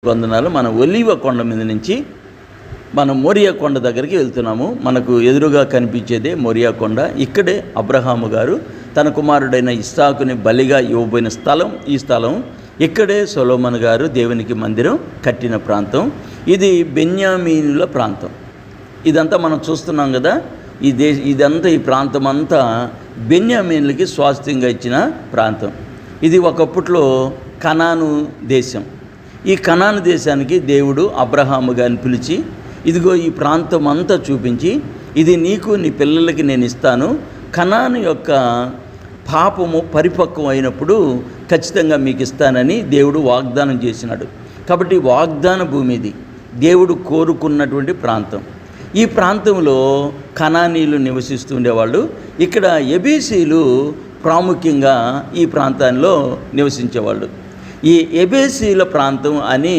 వందనాలు. మనం ఒలీవ కొండ మీద నుంచి మనం మోరియా కొండ దగ్గరికి వెళ్తున్నాము. మనకు ఎదురుగా కనిపించేదే మోరియా కొండ. ఇక్కడే అబ్రహాము గారు తన కుమారుడైన ఇస్సాకుని బలిగా ఇవ్వబోయిన స్థలం ఈ స్థలం. ఇక్కడే సొలొమోను గారు దేవునికి మందిరం కట్టిన ప్రాంతం. ఇది బెన్యామీనుల ప్రాంతం. ఇదంతా మనం చూస్తున్నాం కదా. ఇదంతా ఈ ప్రాంతం అంతా బెన్యామీనులకి స్వాస్థ్యంగా ఇచ్చిన ప్రాంతం. ఇది ఒకప్పట్లో కనాను దేశం. ఈ కనాను దేశానికి దేవుడు అబ్రహాము గారిని పిలిచి, ఇదిగో ఈ ప్రాంతం అంతా చూపించి, ఇది నీకు నీ పిల్లలకి నేను ఇస్తాను, కనాను యొక్క పాపము పరిపక్వం అయినప్పుడు ఖచ్చితంగా మీకు ఇస్తానని దేవుడు వాగ్దానం చేసినాడు. కాబట్టి వాగ్దాన భూమి ఇది, దేవుడు కోరుకున్నటువంటి ప్రాంతం. ఈ ప్రాంతంలో కనానీయులు నివసిస్తూ ఉండేవాళ్ళు. ఇక్కడ ఎబేసీలు ప్రాముఖ్యంగా ఈ ప్రాంతాల్లో నివసించేవాళ్ళు. ఈ ఎబేసీల ప్రాంతం అని